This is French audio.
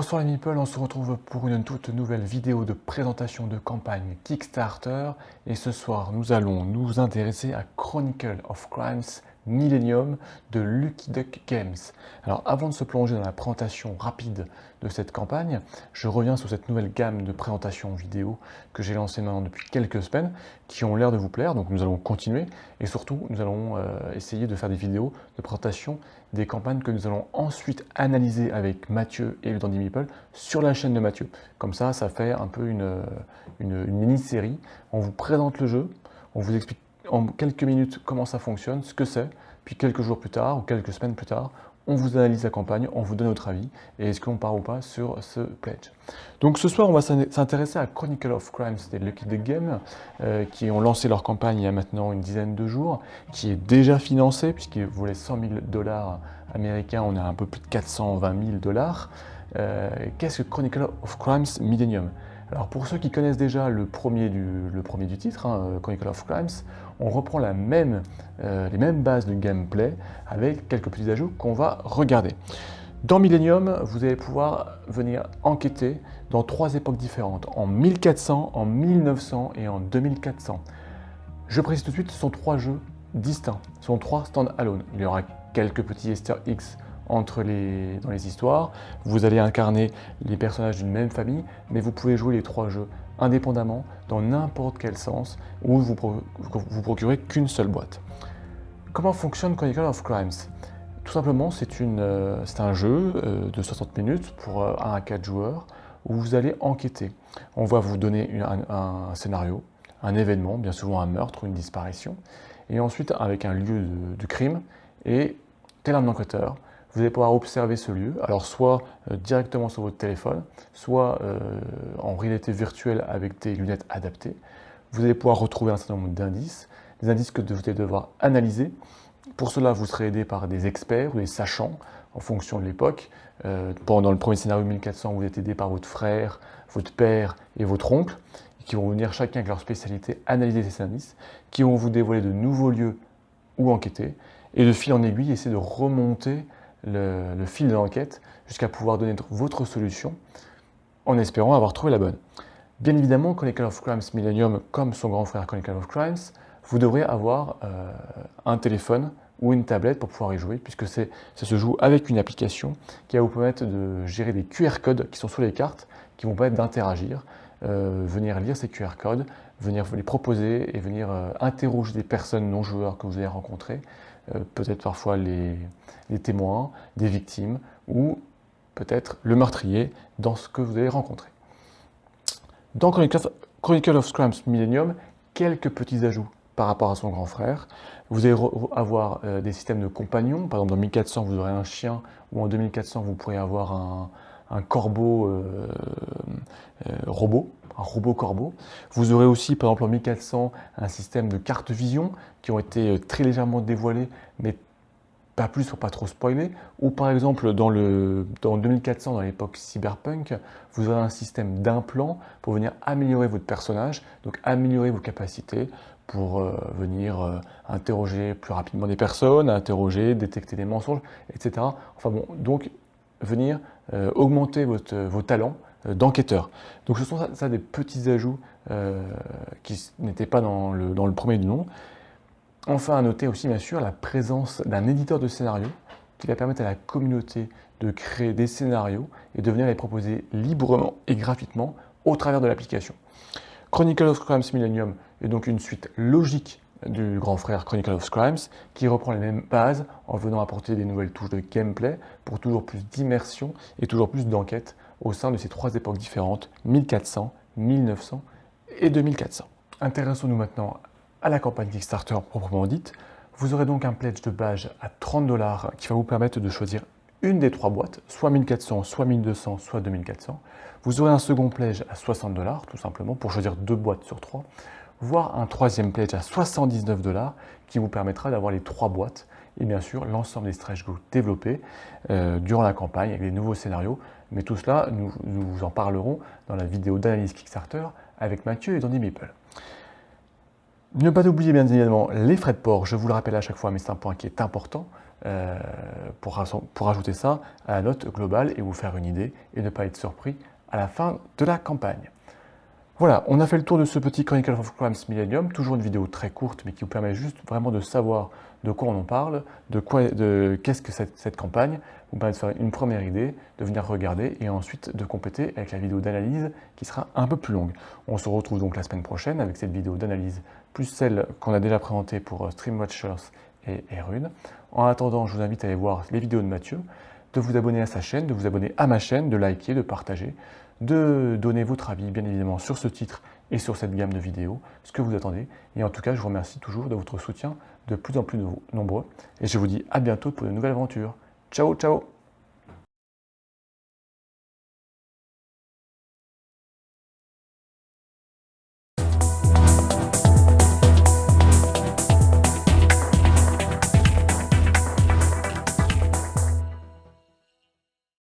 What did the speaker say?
Bonsoir les Meeple, on se retrouve pour une toute nouvelle vidéo de présentation de campagne Kickstarter et ce soir nous allons nous intéresser à Chronicle of Crimes Millennium de Lucky Duck Games. Alors avant de se plonger dans la présentation rapide de cette campagne, je reviens sur cette nouvelle gamme de présentations vidéo que j'ai lancée maintenant depuis quelques semaines qui ont l'air de vous plaire, donc nous allons continuer et surtout nous allons essayer de faire des vidéos de présentation des campagnes que nous allons ensuite analyser avec Mathieu et le Dandy Meeple sur la chaîne de Mathieu. Comme ça fait un peu une mini-série. On vous présente le jeu, on vous explique en quelques minutes comment ça fonctionne, ce que c'est, puis quelques jours plus tard ou quelques semaines plus tard, on vous analyse la campagne, on vous donne notre avis et est-ce qu'on part ou pas sur ce pledge. Donc ce soir, on va s'intéresser à Chronicle of Crimes des Lucky Duck Games qui ont lancé leur campagne il y a maintenant une dizaine de jours, qui est déjà financée puisqu'ils voulaient 100 000 $ américains, on a un peu plus de 420 000 $. Qu'est-ce que Chronicle of Crimes Millennium? Alors pour ceux qui connaissent déjà le premier du titre, Chronicle of Crimes, on reprend les mêmes bases de gameplay avec quelques petits ajouts qu'on va regarder. Dans Millennium, vous allez pouvoir venir enquêter dans 3 époques différentes, en 1400, en 1900 et en 2400. Je précise tout de suite, ce sont 3 jeux distincts, ce sont 3 stand-alone. Il y aura quelques petits Easter eggs dans les histoires. Vous allez incarner les personnages d'une même famille, mais vous pouvez jouer les 3 jeux indépendamment, dans n'importe quel sens, où vous procurez qu'une seule boîte. Comment fonctionne Chronicle of Crimes? Tout simplement, c'est un jeu de 60 minutes pour 1 à 4 joueurs, où vous allez enquêter. On va vous donner un scénario, un événement, bien souvent un meurtre ou une disparition, et ensuite avec un lieu du crime, et tel un enquêteur, vous allez pouvoir observer ce lieu, alors soit directement sur votre téléphone, soit en réalité virtuelle avec des lunettes adaptées. Vous allez pouvoir retrouver un certain nombre d'indices, des indices que vous allez devoir analyser. Pour cela, vous serez aidé par des experts ou des sachants en fonction de l'époque. Pendant le premier scénario 1400, vous êtes aidé par votre frère, votre père et votre oncle, qui vont venir chacun avec leur spécialité analyser ces indices, qui vont vous dévoiler de nouveaux lieux où enquêter, et de fil en aiguille, essayer de remonter le fil de l'enquête jusqu'à pouvoir donner votre solution en espérant avoir trouvé la bonne. Bien évidemment, Chronicle of Crimes Millennium, comme son grand frère Chronicle of Crimes, vous devrez avoir un téléphone ou une tablette pour pouvoir y jouer, puisque ça se joue avec une application qui va vous permettre de gérer des QR codes qui sont sur les cartes, qui vont permettre d'interagir, venir lire ces QR codes, venir les proposer et venir interroger des personnes non joueurs que vous allez rencontrer, peut-être parfois les témoins, des victimes ou peut-être le meurtrier dans ce que vous allez rencontrer. Dans Chronicle of Crimes Millennium, quelques petits ajouts par rapport à son grand frère. Vous allez avoir des systèmes de compagnons. Par exemple, dans 1400, vous aurez un chien, ou en 2400, vous pourrez avoir un corbeau robot, un robot corbeau. Vous aurez aussi, par exemple, en 1400, un système de cartes vision qui ont été très légèrement dévoilés, mais pas plus pour pas trop spoiler. Ou par exemple, dans 2400, dans l'époque cyberpunk, vous aurez un système d'implants pour venir améliorer votre personnage, donc améliorer vos capacités pour venir interroger plus rapidement des personnes, interroger, détecter des mensonges, etc. Enfin bon, donc venir augmenter vos talents d'enquêteur. Donc ce sont ça des petits ajouts qui n'étaient pas dans le premier du nom. Enfin, à noter aussi bien sûr la présence d'un éditeur de scénario qui va permettre à la communauté de créer des scénarios et de venir les proposer librement et gratuitement au travers de l'application. Chronicle of Crimes Millennium est donc une suite logique du grand frère Chronicle of Crimes qui reprend les mêmes bases en venant apporter des nouvelles touches de gameplay pour toujours plus d'immersion et toujours plus d'enquête au sein de ces 3 époques différentes, 1400, 1900 et 2400. Intéressons-nous maintenant à la campagne Kickstarter proprement dite. Vous aurez donc un pledge de base à 30 $ qui va vous permettre de choisir une des 3 boîtes, soit 1400, soit 1200, soit 2400. Vous aurez un second pledge à 60 $ tout simplement pour choisir 2 boîtes sur 3, voire un troisième pledge à 79 $ qui vous permettra d'avoir les 3 boîtes et bien sûr l'ensemble des stretch goals développés durant la campagne avec des nouveaux scénarios. Mais tout cela, nous vous en parlerons dans la vidéo d'analyse Kickstarter avec Mathieu et Dandy Meeple. Ne pas oublier bien évidemment les frais de port, je vous le rappelle à chaque fois, mais c'est un point qui est important. pour ajouter ça à la note globale et vous faire une idée et ne pas être surpris à la fin de la campagne. Voilà, on a fait le tour de ce petit Chronicle of Crimes Millennium, toujours une vidéo très courte mais qui vous permet juste vraiment de savoir de quoi on en parle, qu'est-ce que cette campagne, vous permet de faire une première idée, de venir regarder et ensuite de compléter avec la vidéo d'analyse qui sera un peu plus longue. On se retrouve donc la semaine prochaine avec cette vidéo d'analyse plus celle qu'on a déjà présentée pour Streamwatchers et Rune. En attendant, je vous invite à aller voir les vidéos de Mathieu, de vous abonner à sa chaîne, de vous abonner à ma chaîne, de liker, de partager, de donner votre avis, bien évidemment, sur ce titre et sur cette gamme de vidéos, ce que vous attendez. Et en tout cas, je vous remercie toujours de votre soutien de plus en plus nombreux. Et je vous dis à bientôt pour de nouvelles aventures. Ciao, ciao!